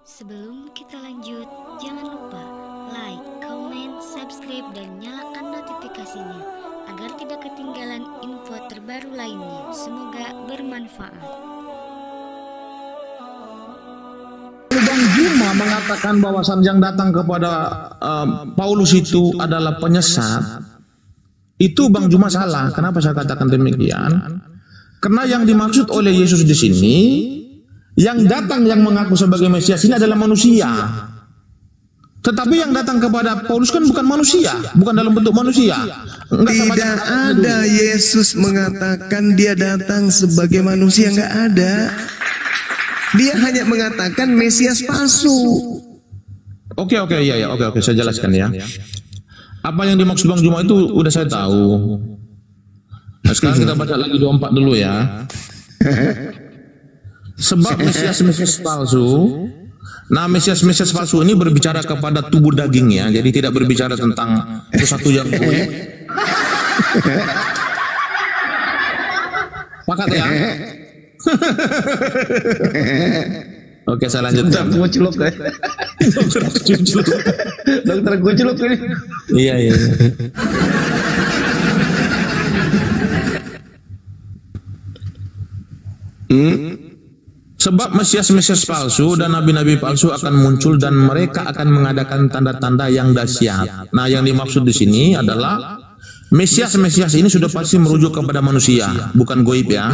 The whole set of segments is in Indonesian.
Sebelum kita lanjut, jangan lupa like, comment, subscribe, dan nyalakan notifikasinya agar tidak ketinggalan info terbaru lainnya. Semoga bermanfaat. Bang Juma mengatakan bahwasan yang datang kepada Paulus itu adalah penyesat. Itu Bang Juma salah. Kenapa saya katakan demikian? Karena yang dimaksud oleh Yesus di sini, yang datang yang mengaku sebagai Mesias ini adalah manusia. Tetapi yang datang kepada Paulus kan bukan manusia, bukan dalam bentuk manusia. Tidak ada Yesus mengatakan dia datang sebagai manusia, nggak ada. Dia hanya mengatakan Mesias palsu. Oke, saya jelaskan ya. Apa yang dimaksud Bang Juma itu udah saya tahu. Nah, sekarang kita baca lagi 24 dulu ya. Sebab Mesias palsu. Nah, Mesias palsu ini berbicara kepada tubuh dagingnya, jadi tidak berbicara tentang sesuatu yang Pakat ya? Oke, saya lanjutkan. Dokter Kuculuk ini. Iya. Sebab Mesias palsu dan nabi-nabi palsu akan muncul dan mereka akan mengadakan tanda-tanda yang dahsyat. Nah, yang dimaksud di sini adalah Mesias ini sudah pasti merujuk kepada manusia, bukan goib ya.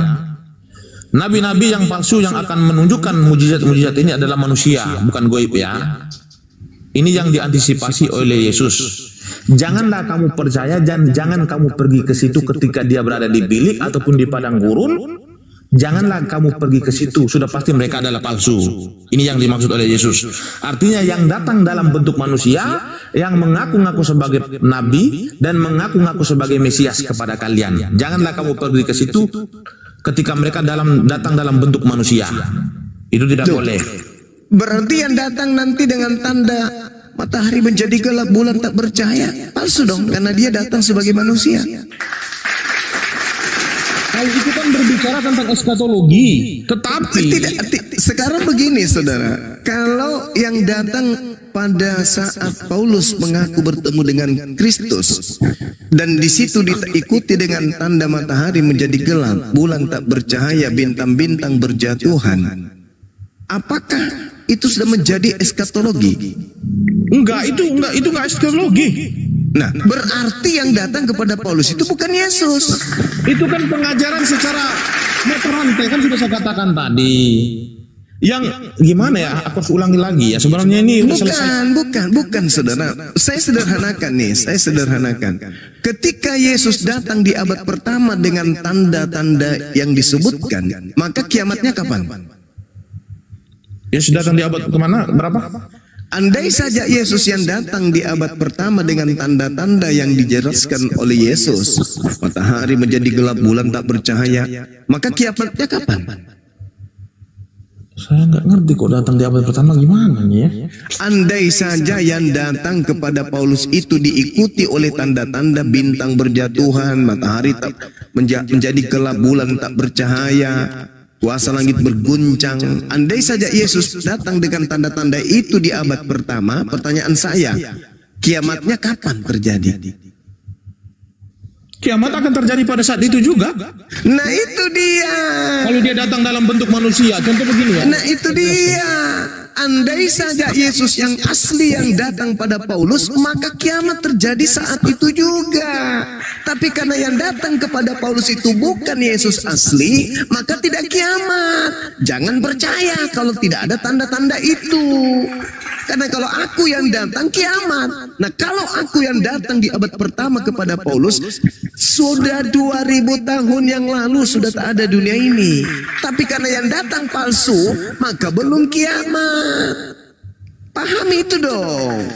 Nabi-nabi yang palsu yang akan menunjukkan mujizat-mujizat ini adalah manusia, bukan goib ya. Ini yang diantisipasi oleh Yesus. Janganlah kamu percaya dan jangan kamu pergi ke situ ketika dia berada di bilik ataupun di padang gurun. Janganlah kamu pergi ke situ, sudah pasti mereka adalah palsu. Ini yang dimaksud oleh Yesus. Artinya yang datang dalam bentuk manusia, yang mengaku-ngaku sebagai nabi dan mengaku-ngaku sebagai Mesias kepada kalian. Janganlah kamu pergi ke situ ketika mereka datang dalam bentuk manusia. Itu tidak boleh. Berarti yang datang nanti dengan tanda matahari menjadi gelap, bulan tak bercahaya, palsu dong, karena dia datang sebagai manusia. Kalau itu kan berbicara tentang eskatologi, tetapi sekarang begini saudara, kalau yang datang pada saat Paulus mengaku bertemu dengan Kristus dan di situ diikuti dengan tanda matahari menjadi gelap, bulan tak bercahaya, bintang-bintang berjatuhan, apakah itu sudah menjadi eskatologi? Enggak, itu enggak eskatologi. Nah, berarti yang datang kepada Paulus itu bukan Yesus. Itu kan pengajaran secara mata rantai, kan sudah saya katakan tadi. Yang gimana ya? Aku harus ulangi lagi ya. Sebenarnya ini bukan saudara. Saya sederhanakan. Ketika Yesus datang di abad pertama dengan tanda-tanda yang disebutkan, maka kiamatnya kapan? Yesus datang di abad kemana? Berapa? Andai saja Yesus yang datang di abad pertama dengan tanda-tanda yang dijelaskan oleh Yesus, matahari menjadi gelap, bulan tak bercahaya, maka kiamatnya kapan? Saya nggak ngerti kok datang di abad pertama gimana nih ya. Andai saja yang datang kepada Paulus itu diikuti oleh tanda-tanda bintang berjatuhan, matahari tak menjadi gelap, bulan tak bercahaya, kuasa langit berguncang. Andai saja Yesus datang dengan tanda-tanda itu di abad pertama, pertanyaan saya, kiamatnya kapan terjadi? Kiamat akan terjadi pada saat itu juga. Nah itu dia. Kalau dia datang dalam bentuk manusia, contoh begini ya. Nah itu dia. Andai saja Yesus yang asli yang datang pada Paulus, maka kiamat terjadi saat itu juga. Tapi karena yang datang kepada Paulus itu bukan Yesus asli, maka tidak kiamat. Jangan percaya kalau tidak ada tanda-tanda itu. Karena kalau aku yang datang kiamat. Nah kalau aku yang datang di abad pertama kepada Paulus, sudah 2000 tahun yang lalu sudah tak ada dunia ini. Tapi karena yang datang palsu, maka belum kiamat. Pahami itu dong.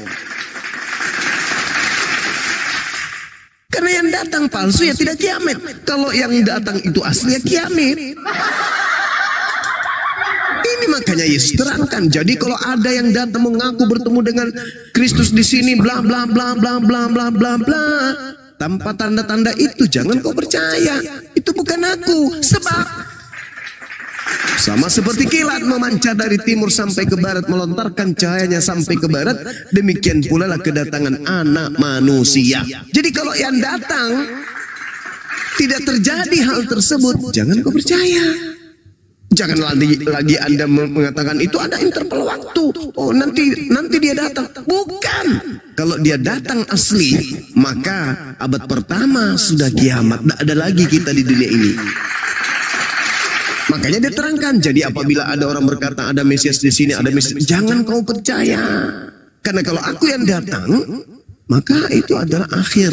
Karena yang datang palsu ya tidak kiamat. Kalau yang datang itu asli ya kiamat. Ini makanya Yesus terangkan. Jadi kalau ada yang datang mengaku bertemu dengan Kristus di sini, bla bla bla bla bla bla bla bla, tanpa tanda-tanda itu jangan kau percaya. Itu bukan aku. Sama seperti kilat memancar dari timur sampai ke barat, melontarkan cahayanya sampai ke barat, demikian pula lah kedatangan Anak Manusia. Jadi kalau yang datang tidak terjadi hal tersebut, jangan kau percaya. Jangan lagi Anda mengatakan itu ada interval waktu. Oh, nanti dia datang. Bukan. Kalau dia datang asli, maka abad pertama sudah kiamat. Tidak ada lagi kita di dunia ini. Makanya dia terangkan. Jadi apabila ada orang berkata ada Mesias di sini, ada Mesias, jangan kau percaya. Karena kalau aku yang datang, maka itu adalah akhir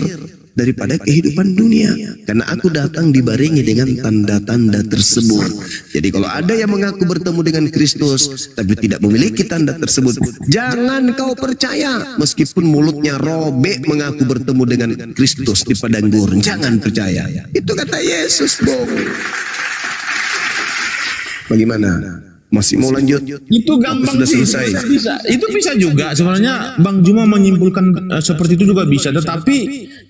daripada kehidupan dunia. Karena aku datang dibarengi dengan tanda-tanda tersebut. Jadi kalau ada yang mengaku bertemu dengan Kristus tapi tidak memiliki tanda tersebut, jangan kau percaya. Meskipun mulutnya robek mengaku bertemu dengan Kristus di padang gurun, jangan percaya. Itu kata Yesus, Bung. Bagaimana? Masih mau lanjut? Itu gampang sudah sih. Selesai. Itu bisa juga. Sebenarnya Bang Juma menyimpulkan seperti itu juga bisa. Tetapi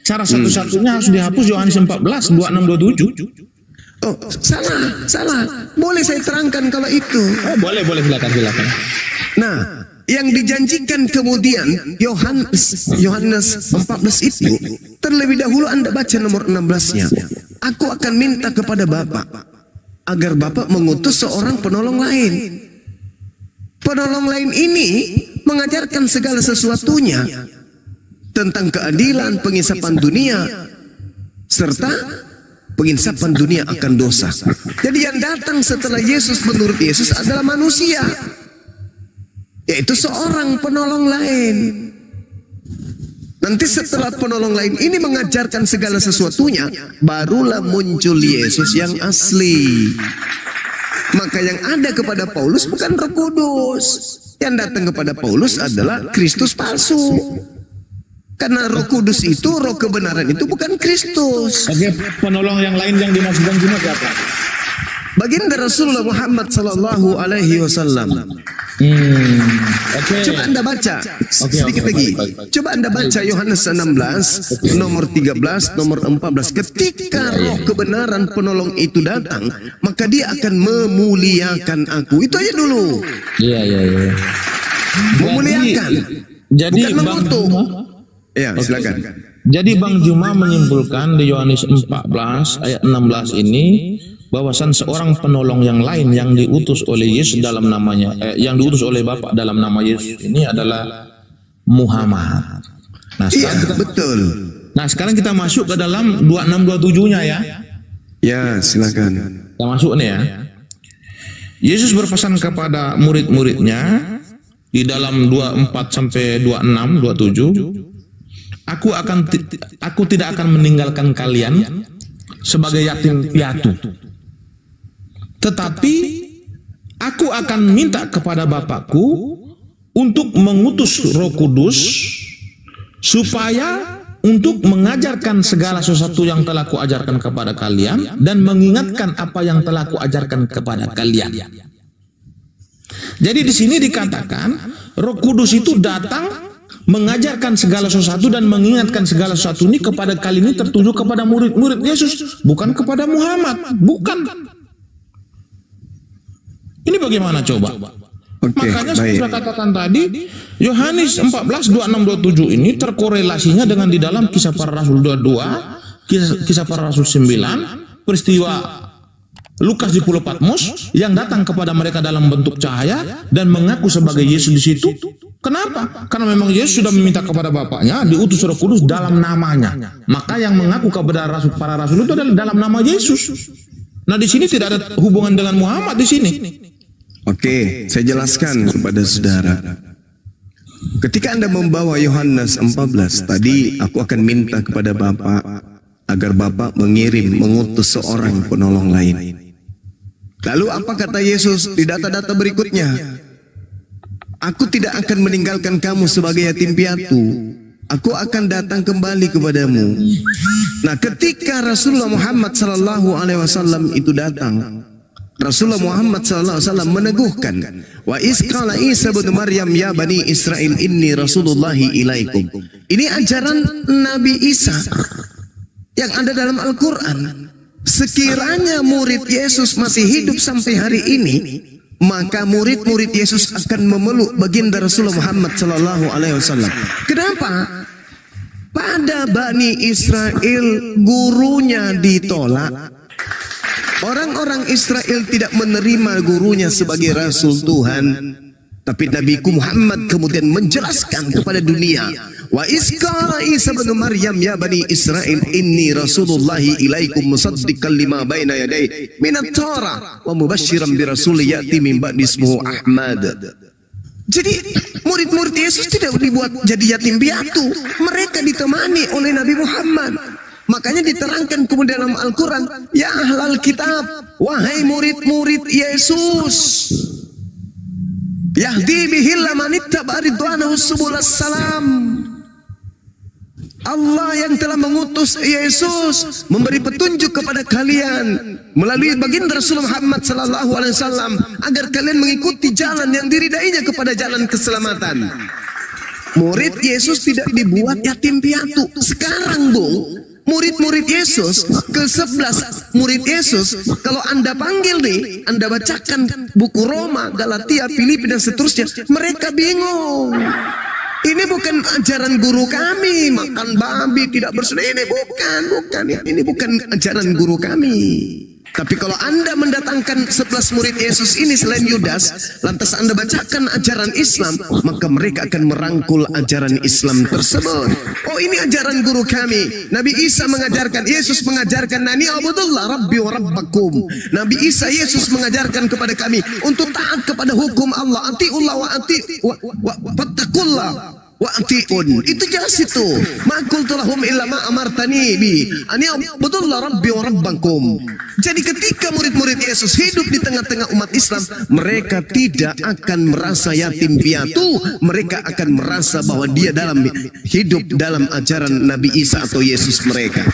cara satu-satunya harus dihapus Yohanes 14, 26, 27. Oh, salah. Boleh saya terangkan kalau itu? Oh, boleh, silakan. Nah, yang dijanjikan kemudian Yohanes 14 itu, terlebih dahulu Anda baca nomor 16-nya. Aku akan minta kepada Bapa agar Bapa mengutus seorang penolong lain. Penolong lain ini mengajarkan segala sesuatunya tentang keadilan, pengisapan dunia, serta pengisapan dunia akan dosa. Jadi yang datang setelah Yesus menurut Yesus adalah manusia, yaitu seorang penolong lain. Nanti setelah penolong lain ini mengajarkan segala sesuatunya, barulah muncul Yesus yang asli. Maka yang ada kepada Paulus bukan Roh Kudus. Yang datang kepada Paulus adalah Kristus palsu. Karena Roh Kudus itu, Roh kebenaran itu bukan Kristus. Oke, penolong yang lain yang dimaksudkan cuma siapa? Baginda Rasulullah Muhammad sallallahu alaihi wasallam. Coba Anda baca sedikit lagi. Coba Anda baca Yohanes 16 nomor 13, nomor 14. Ketika Roh kebenaran penolong itu datang, maka dia akan memuliakan aku. Itu aja dulu. Iya. Memuliakan. Jadi bukan mengutuk. Ya, silakan. Jadi Bang Juma menyimpulkan di Yohanes 14 ayat 16 ini bahwasan seorang penolong yang lain yang diutus oleh Yesus dalam namanya, yang diutus oleh Bapa dalam nama Yesus ini adalah Muhammad. Nah, betul. Nah, sekarang kita masuk ke dalam 26-27-nya ya. Ya, silakan. Kita masuk nih ya. Yesus berpesan kepada murid-muridnya di dalam 24 sampai 26, 27. Aku tidak akan meninggalkan kalian sebagai yatim piatu. Tetapi aku akan minta kepada Bapakku untuk mengutus Roh Kudus supaya untuk mengajarkan segala sesuatu yang telah kuajarkan kepada kalian dan mengingatkan apa yang telah kuajarkan kepada kalian. Jadi di sini dikatakan Roh Kudus itu datang mengajarkan segala sesuatu dan mengingatkan segala sesuatu ini kepada kalian, ini tertuju kepada murid-murid Yesus, bukan kepada Muhammad, bukan. Ini bagaimana coba? Makanya saya sudah katakan tadi, Yohanes 14, 26, 27 ini terkorelasinya dengan di dalam Kisah Para Rasul 22, Kisah Para Rasul 9, peristiwa Lukas di Pulau Patmos yang datang kepada mereka dalam bentuk cahaya dan mengaku sebagai Yesus di situ. Kenapa? Karena memang Yesus sudah meminta kepada Bapaknya diutus Roh Kudus dalam namanya. Maka yang mengaku kepada para rasul itu adalah dalam nama Yesus. Nah, di sini tidak ada hubungan dengan Muhammad di sini. Oke, saya jelaskan kepada saudara. Ketika Anda membawa Yohanes 14, tadi aku akan minta kepada Bapa agar Bapa mengutus seorang penolong lain. Lalu apa kata Yesus di data-data berikutnya? Aku tidak akan meninggalkan kamu sebagai yatim piatu. Aku akan datang kembali kepadamu. Nah, ketika Rasulullah Muhammad SAW itu datang, Rasulullah Muhammad SAW meneguhkan, wa isqala Isa bin Maryam ya bani Israel inni rasulullahi ilaikum. Ini ajaran Nabi Isa yang ada dalam Al-Quran. Sekiranya murid Yesus masih hidup sampai hari ini, maka murid-murid Yesus akan memeluk baginda Rasulullah Muhammad sallallahu alaihi wasallam. Kenapa? Pada Bani Israel gurunya ditolak. Orang-orang Israel tidak menerima gurunya sebagai Rasul Tuhan. Tapi Nabi Muhammad kemudian menjelaskan kepada dunia, wa isqala Isa bin Maryam ya Bani Israel inni Rasulullahi ilaikum musaddiqan lima baina yadayhi minat Torah wa mubasysyiran bi rasul ya'ti min ba'di ismuhu Ahmad. Jadi murid-murid Yesus tidak dibuat jadi yatim piatu, mereka ditemani oleh Nabi Muhammad. Makanya diterangkan kemudian dalam Al-Quran, ya ahlal kitab, wahai murid-murid Yesus, yahdi bihil man ittaba ridwanahu subulas salam. Allah yang telah mengutus Yesus memberi petunjuk kepada kalian melalui baginda Rasulullah Muhammad sallallahu alaihi wasallam agar kalian mengikuti jalan yang diridainya kepada jalan keselamatan. Murid Yesus tidak dibuat yatim piatu. Sekarang, Bung, murid-murid Yesus, ke-11 murid Yesus, kalau Anda panggil nih, Anda bacakan buku Roma, Galatia, Filipi dan seterusnya, mereka bingung. Ini bukan ajaran guru kami, makan babi, tidak bersedih. Ini bukan ya. Ini bukan ajaran guru kami. Tapi kalau Anda mendatangkan 11 murid Yesus ini selain Yudas, lantas Anda bacakan ajaran Islam, maka mereka akan merangkul ajaran Islam tersebut. Oh, ini ajaran guru kami. Nabi Isa mengajarkan, Yesus mengajarkan, nani abudullah rabbi wa rabbakum. Nabi Isa, Yesus mengajarkan kepada kami untuk taat kepada hukum Allah. Atiullah wa fattakullah wa atiun. Itu jelas itu. Ma qultu lahum illa ma amartani bi ani abudullah rabbi wa rabbakum. Jadi ketika murid-murid Yesus hidup di tengah-tengah umat Islam, mereka tidak akan merasa yatim piatu, mereka akan merasa bahwa dia hidup dalam ajaran Nabi Isa atau Yesus mereka.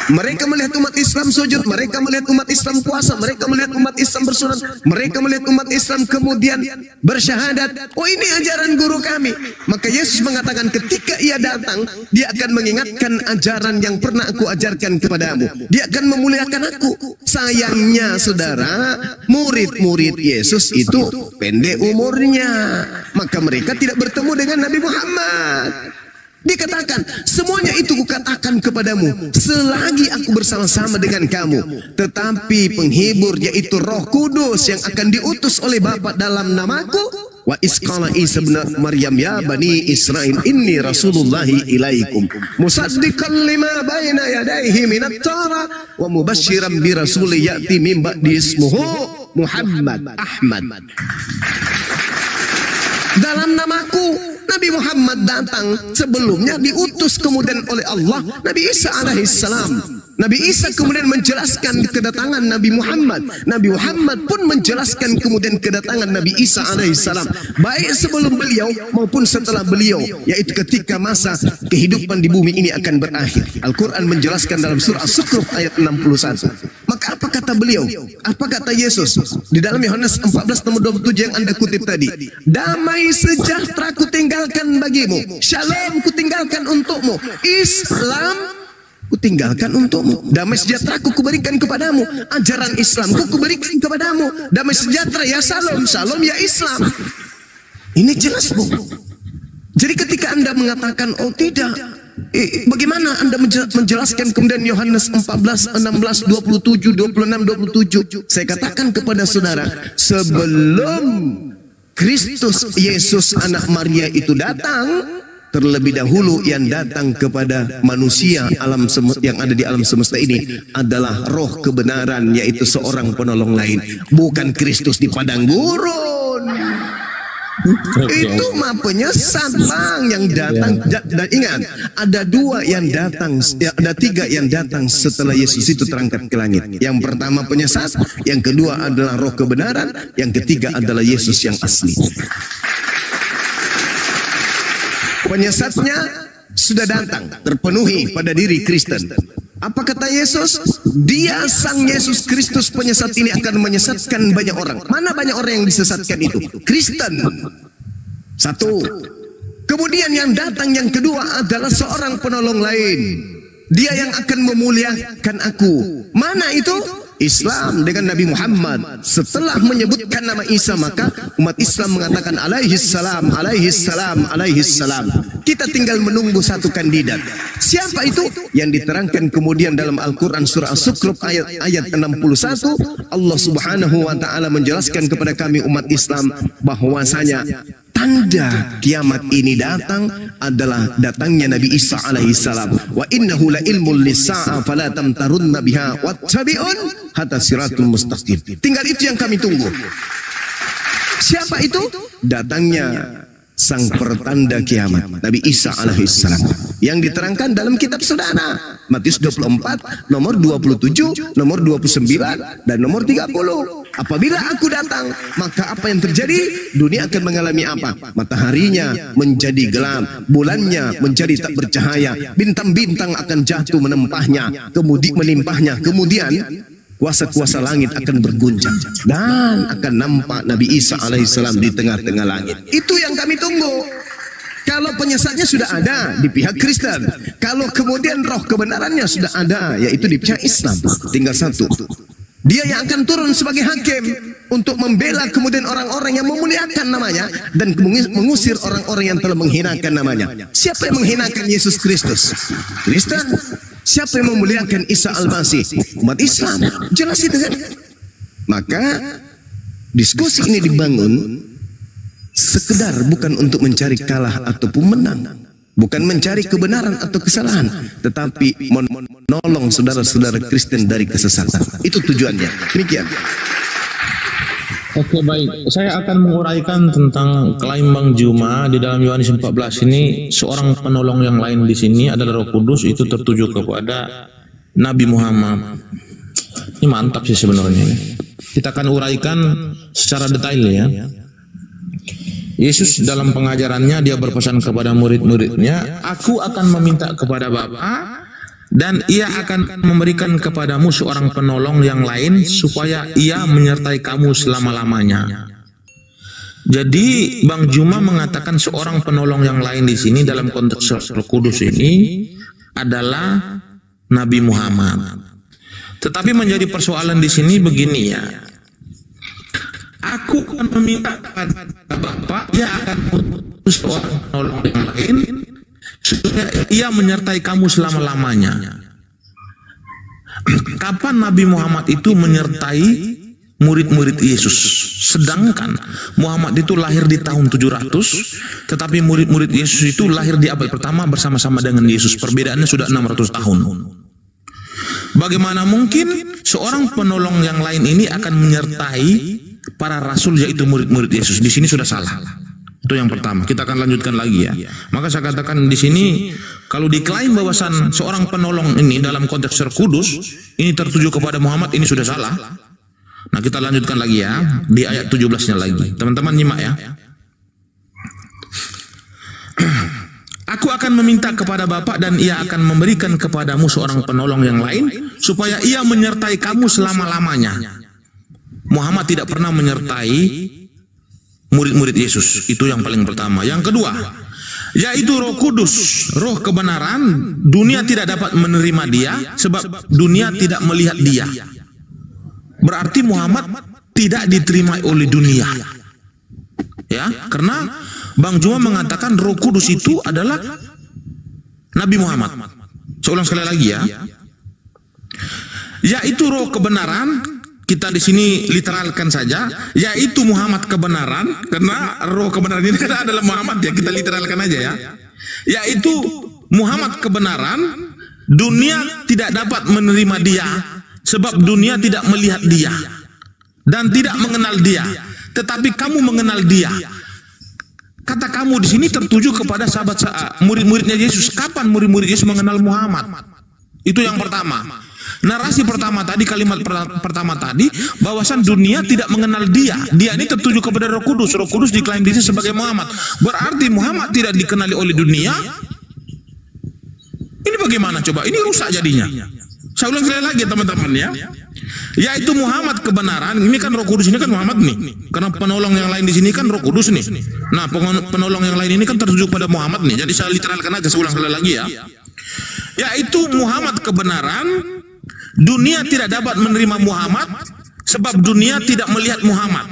Mereka melihat umat Islam sujud, mereka melihat umat Islam puasa, mereka melihat umat Islam bersunat, mereka melihat umat Islam kemudian bersyahadat. Oh, ini ajaran guru kami. Maka Yesus mengatakan ketika ia datang, dia akan mengingatkan ajaran yang pernah aku ajarkan kepadamu. Dia akan memuliakan aku. Sayangnya saudara, murid-murid Yesus itu pendek umurnya. Maka mereka tidak bertemu dengan Nabi Muhammad. Dikatakan, semuanya itu kukatakan kepadamu selagi aku bersama-sama dengan kamu. Tetapi penghibur yaitu Roh Kudus yang akan diutus oleh Bapa dalam namaku. Wa isqala Isa bin Maryam ya Bani Israel inni Rasulullahi ilaikum musaddiqan lima baina yadayhi minat Torah wa mubasysyiran bi rasul ya'ti min ba'di ismuhu Muhammad Ahmad. Dalam namaku Nabi Muhammad datang, sebelumnya diutus kemudian oleh Allah Nabi Isa alaihissalam. Nabi Isa kemudian menjelaskan kedatangan Nabi Muhammad. Nabi Muhammad pun menjelaskan kemudian kedatangan Nabi Isa alaihissalam, baik sebelum beliau maupun setelah beliau, yaitu ketika masa kehidupan di bumi ini akan berakhir. Al-Quran menjelaskan dalam surah As-Zukhruf ayat 61. Maka apa kata beliau? Apa kata Yesus? Di dalam Yohanes 14 nomor 27 yang Anda kutip tadi. Damai sejahtera kutinggalkan bagimu. Shalom kutinggalkan untukmu. Islam kutinggalkan untukmu. Damai sejahtera kuberikan kepadamu. Ajaran Islam kuberikan kepadamu. Damai sejahtera ya salam, salam ya Islam. Ini jelas, Bu. Jadi ketika Anda mengatakan oh tidak, bagaimana Anda menjelaskan kemudian Yohanes 14, 16, 27, 26, 27. Saya katakan kepada saudara, sebelum Kristus Yesus anak Maria itu datang, terlebih dahulu yang datang kepada manusia yang ada di alam semesta ini adalah roh kebenaran, yaitu seorang penolong lain, bukan Kristus di padang gurun. Itu mah penyesat, Bang, yang datang. Dan ingat, ada dua yang datang, ada tiga yang datang setelah Yesus itu terangkat ke langit. Yang pertama penyesat, yang kedua adalah roh kebenaran, yang ketiga adalah Yesus yang asli. Penyesatnya sudah datang, terpenuhi pada diri Kristen. Apa kata Yesus? Dia sang Yesus Kristus penyesat ini akan menyesatkan banyak orang. Mana banyak orang yang disesatkan itu? Kristen. Satu. Kemudian yang datang yang kedua adalah seorang penolong lain. Dia yang akan memuliakan aku. Mana itu? Islam dengan Nabi Muhammad. Setelah menyebutkan nama Isa, maka umat Islam mengatakan alaihi salam, alaihi salam, alaihi salam. Kita tinggal menunggu satu kandidat. Siapa itu? Yang diterangkan kemudian dalam Al-Quran surah As-Zukhruf ayat 61. Allah subhanahu wa ta'ala menjelaskan kepada kami umat Islam bahwasanya tanda kiamat ini datang adalah datangnya Nabi Isa alaihi salam. Wa innahu la ilmul lis-sa'a fala tamtarunna biha wattabi'un hatta siratul mustaqim. Tinggal itu yang kami tunggu. Siapa itu? Datangnya sang pertanda kiamat, Nabi Isa alaihi salam, yang diterangkan dalam kitab saudara Matius 24 nomor 27, nomor 29 dan nomor 30. Apabila aku datang, maka apa yang terjadi? Dunia akan mengalami apa? Mataharinya menjadi gelap, bulannya menjadi tak bercahaya, bintang-bintang akan jatuh menimpahnya, kemudian kuasa-kuasa langit akan berguncang dan akan nampak Nabi Isa alaihissalam di tengah-tengah langit. Itu yang kami tunggu. Kalau penyesatnya sudah ada di pihak Kristen, kalau kemudian roh kebenarannya sudah ada, yaitu di pihak Islam, tinggal satu. Dia yang akan turun sebagai hakim untuk membela kemudian orang-orang yang memuliakan namanya dan mengusir orang-orang yang telah menghinakan namanya. Siapa yang menghinakan Yesus Kristus? Kristen. Siapa yang memuliakan Isa Al-Masih? Umat Islam. Jelas itu kan? Maka diskusi ini dibangun sekedar bukan untuk mencari kalah ataupun menang, bukan mencari kebenaran atau kesalahan, tetapi menolong saudara-saudara Kristen dari kesesatan. Itu tujuannya. Demikian. Oke, baik. Saya akan menguraikan tentang klaim Bang Juma di dalam Yohanes 14 ini. Seorang penolong yang lain di sini adalah Roh Kudus, itu tertuju kepada Nabi Muhammad. Ini mantap sih sebenarnya. Kita akan uraikan secara detail ya. Yesus dalam pengajarannya dia berpesan kepada murid-muridnya, aku akan meminta kepada Bapa dan ia akan memberikan kepadamu seorang penolong yang lain supaya ia menyertai kamu selama-lamanya. Jadi Bang Juma mengatakan seorang penolong yang lain di sini dalam konteks Roh Kudus ini adalah Nabi Muhammad. Tetapi menjadi persoalan di sini begini ya. Aku akan meminta kepada Bapa, ia akan mengutus seorang penolong yang lain supaya ia menyertai kamu selama-lamanya. Kapan Nabi Muhammad itu menyertai murid-murid Yesus? Sedangkan Muhammad itu lahir di tahun 700, tetapi murid-murid Yesus itu lahir di abad pertama bersama-sama dengan Yesus. Perbedaannya sudah 600 tahun. Bagaimana mungkin seorang penolong yang lain ini akan menyertai para rasul yaitu murid-murid Yesus? Di sini sudah salah. Itu yang pertama. Kita akan lanjutkan lagi ya. Maka saya katakan di sini kalau diklaim bahwasan seorang penolong ini dalam konteks Roh Kudus ini tertuju kepada Muhammad, ini sudah salah. Nah, kita lanjutkan lagi ya di ayat 17-nya lagi. Teman-teman nyimak ya. Aku akan meminta kepada Bapa dan ia akan memberikan kepadamu seorang penolong yang lain supaya ia menyertai kamu selama-lamanya. Muhammad tidak pernah menyertai murid-murid Yesus. Itu yang paling pertama. Yang kedua, yaitu Roh Kudus, roh kebenaran. Dunia tidak dapat menerima dia sebab dunia tidak melihat dia. Berarti Muhammad tidak diterima oleh dunia. Ya, karena Bang Juma mengatakan Roh Kudus itu adalah Nabi Muhammad. Saya ulang sekali lagi ya. Yaitu roh kebenaran. Kita di sini literalkan saja, yaitu Muhammad kebenaran, karena roh kebenaran ini adalah Muhammad ya, kita literalkan aja ya. Yaitu Muhammad kebenaran, dunia tidak dapat menerima dia, sebab dunia tidak melihat dia dan tidak mengenal dia, tetapi kamu mengenal dia. Kata kamu di sini tertuju kepada sahabat murid-muridnya Yesus. Kapan murid-murid Yesus mengenal Muhammad? Itu yang pertama. Narasi pertama tadi, kalimat pertama tadi, bahwasan dunia tidak mengenal dia. Dia ini tertuju kepada Roh Kudus. Roh Kudus diklaim diri sebagai Muhammad. Berarti Muhammad tidak dikenali oleh dunia. Ini bagaimana coba? Ini rusak jadinya. Saya ulang sekali lagi teman-teman ya. Yaitu Muhammad kebenaran. Ini kan Roh Kudus ini kan Muhammad nih. Karena penolong yang lain di sini kan Roh Kudus nih. Nah, penolong yang lain ini kan tertuju pada Muhammad nih. Jadi saya literalkan aja, saya ulang sekali lagi ya. yaitu Muhammad kebenaran. Dunia tidak dapat menerima Muhammad sebab dunia tidak melihat Muhammad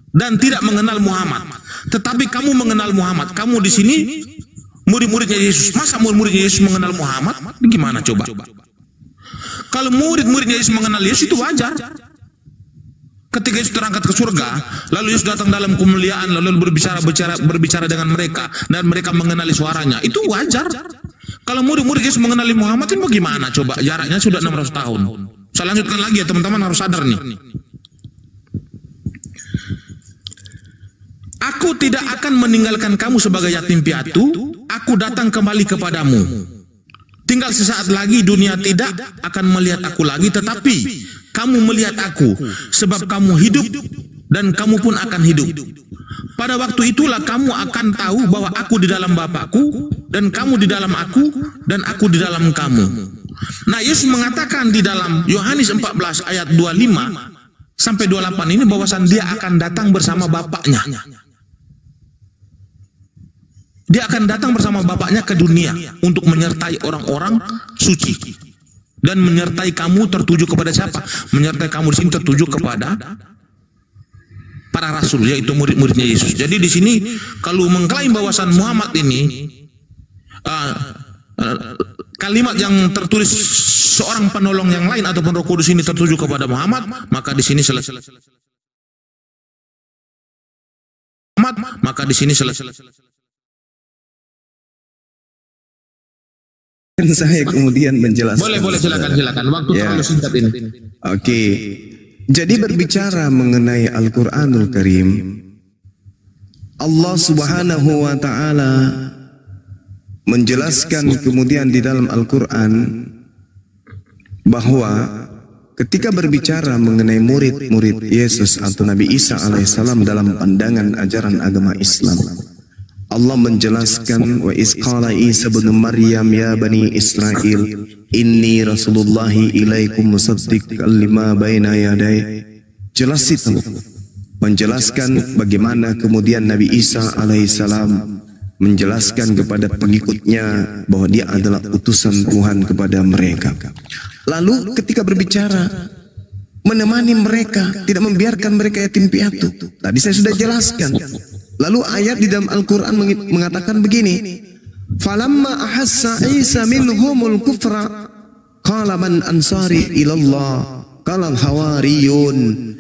dan tidak mengenal Muhammad. Tetapi kamu mengenal Muhammad. Kamu di sini murid-muridnya Yesus. Masa murid-muridnya Yesus mengenal Muhammad? Gimana coba? Kalau murid-muridnya Yesus mengenal Yesus itu wajar. Ketika Yesus terangkat ke surga, lalu Yesus datang dalam kemuliaan, lalu berbicara dengan mereka dan mereka mengenali suaranya, itu wajar. Kalau murid-murid Yesus mengenali Muhammad itu bagaimana coba? Jaraknya sudah 600 tahun. Saya lanjutkan lagi ya teman-teman, harus sadar nih. Aku tidak akan meninggalkan kamu sebagai yatim piatu. Aku datang kembali kepadamu. Tinggal sesaat lagi dunia tidak akan melihat aku lagi, tetapi kamu melihat aku, sebab kamu hidup dan kamu pun akan hidup. Pada waktu itulah kamu akan tahu bahwa aku di dalam Bapakku dan kamu di dalam aku dan aku di dalam kamu. Nah, Yesus mengatakan di dalam Yohanes 14 ayat 25 sampai 28 ini bahwasan dia akan datang bersama Bapaknya. Dia akan datang bersama Bapaknya ke dunia untuk menyertai orang-orang suci dan menyertai kamu tertuju kepada siapa? Menyertai kamu di sini tertuju kepada para rasul, yaitu murid-muridnya Yesus. Jadi di sini kalau mengklaim bahwasan Muhammad ini kalimat yang tertulis seorang penolong yang lain ataupun Roh Kudus ini tertuju kepada Muhammad, maka di sini selesai. Maka di sini selesai. Saya kemudian menjelaskan. Boleh silakan. Waktu terlalu singkat ini. Oke. Jadi berbicara mengenai Al-Qur'anul Karim, Allah Subhanahu wa taala menjelaskan kemudian di dalam Al-Qur'an bahwa ketika berbicara mengenai murid-murid Yesus atau Nabi Isa alaihissalam dalam pandangan ajaran agama Islam, Allah menjelaskan wa isqala Isa bin Maryam ya bani Israel inni rasulullahi ilaikum musaddiqan lima baina yaday. Jelas itu menjelaskan bagaimana kemudian Nabi Isa alaihissalam menjelaskan kepada pengikutnya bahwa dia adalah utusan Tuhan kepada mereka. Lalu ketika berbicara menemani mereka, tidak membiarkan mereka yatim piatu. Tadi saya sudah jelaskan. Lalu ayat di dalam Al-Quran mengatakan begini, falamma ahassa Isa minhumul kufra qala man ansari ilallah qala al-hawariyun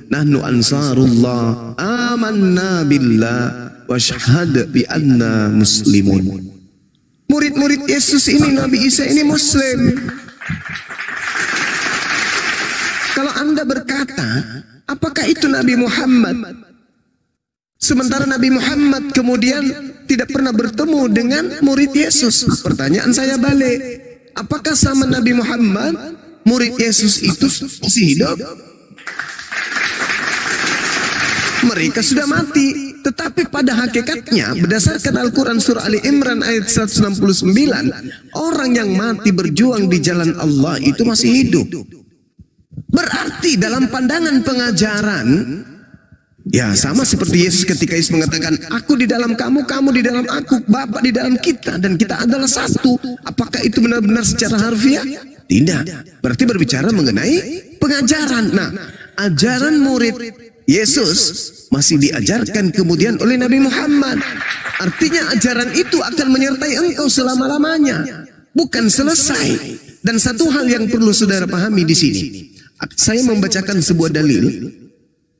nahnu ansarullah amanna billah washhad bi anna muslimun. Murid-murid Yesus ini, Nabi Isa ini Muslim. Kalau Anda berkata, apakah itu Nabi Muhammad? Sementara Nabi Muhammad kemudian tidak pernah bertemu dengan murid Yesus. Pertanyaan saya balik, apakah sama Nabi Muhammad murid Yesus itu masih hidup? Mereka sudah mati. Tetapi pada hakikatnya berdasarkan Al-Quran surah Ali Imran ayat 169, orang yang mati berjuang di jalan Allah itu masih hidup. Berarti dalam pandangan pengajaran, ya sama seperti Yesus ketika Yesus mengatakan, aku di dalam kamu, kamu di dalam aku, Bapa di dalam kita, dan kita adalah satu. Apakah itu benar-benar secara harfiah? Tidak. Berarti berbicara mengenai pengajaran. Nah, ajaran murid Yesus masih diajarkan kemudian oleh Nabi Muhammad. Artinya ajaran itu akan menyertai engkau selama-lamanya, bukan selesai. Dan satu hal yang perlu saudara pahami di sini, saya membacakan sebuah dalil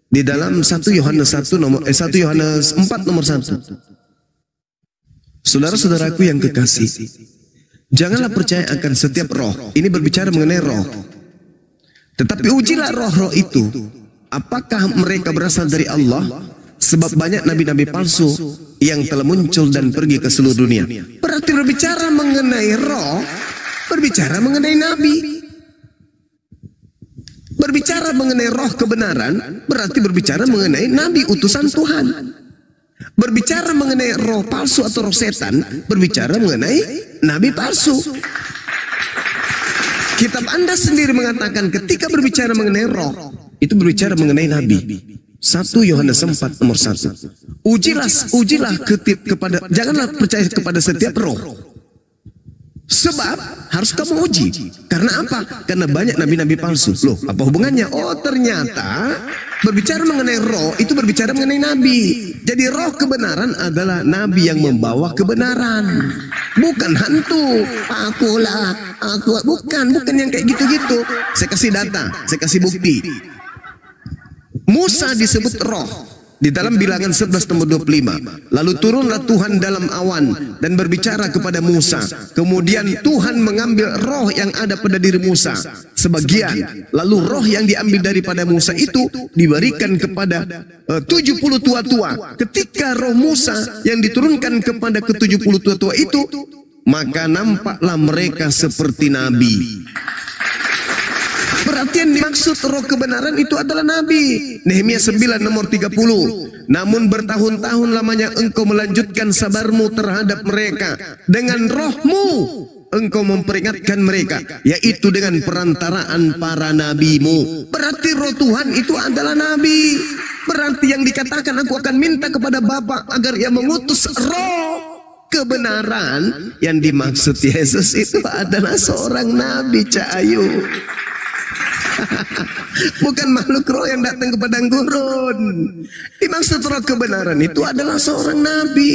di dalam 1 Yohanes 4 nomor 1. Saudara-saudaraku yang kekasih, janganlah percaya akan setiap roh. Ini berbicara mengenai roh. Tetapi ujilah roh-roh itu, apakah mereka berasal dari Allah? Sebab banyak nabi-nabi palsu yang telah muncul dan pergi ke seluruh dunia. Berarti berbicara mengenai roh, berbicara mengenai nabi. Berbicara mengenai roh kebenaran, berarti berbicara mengenai nabi utusan Tuhan. Berbicara mengenai roh palsu atau roh setan, berbicara mengenai nabi palsu. Kitab Anda sendiri mengatakan ketika berbicara mengenai roh, itu berbicara mengenai nabi. 1 Yohanes 4 nomor 1. Ujilah kepada, janganlah percaya kepada setiap roh. Sebab harus kamu uji. Karena apa? Karena banyak nabi-nabi palsu. Loh, apa hubungannya? Oh, ternyata berbicara mengenai roh itu berbicara mengenai nabi. Jadi roh kebenaran adalah nabi yang membawa kebenaran. Bukan hantu. Bukan yang kayak gitu-gitu. Saya kasih data, saya kasih bukti. Musa disebut roh di dalam Bilangan 11 nomor 25. Lalu turunlah Tuhan dalam awan dan berbicara kepada Musa. Kemudian Tuhan mengambil roh yang ada pada diri Musa sebagian. Lalu roh yang diambil daripada Musa itu diberikan kepada 70 tua-tua. Ketika roh Musa yang diturunkan kepada ke-70 tua-tua itu, maka nampaklah mereka seperti nabi. Berarti yang dimaksud roh kebenaran itu adalah nabi. Nehemia 9 nomor 30. Namun bertahun-tahun lamanya engkau melanjutkan sabarmu terhadap mereka. Dengan rohmu engkau memperingatkan mereka, yaitu dengan perantaraan para nabimu. Berarti roh Tuhan itu adalah nabi. Berarti yang dikatakan aku akan minta kepada Bapa agar ia mengutus roh kebenaran, yang dimaksud Yesus itu adalah seorang nabi, Cak Ayu. Bukan makhluk roh yang datang ke padang gurun. Dimaksud roh kebenaran itu adalah seorang nabi.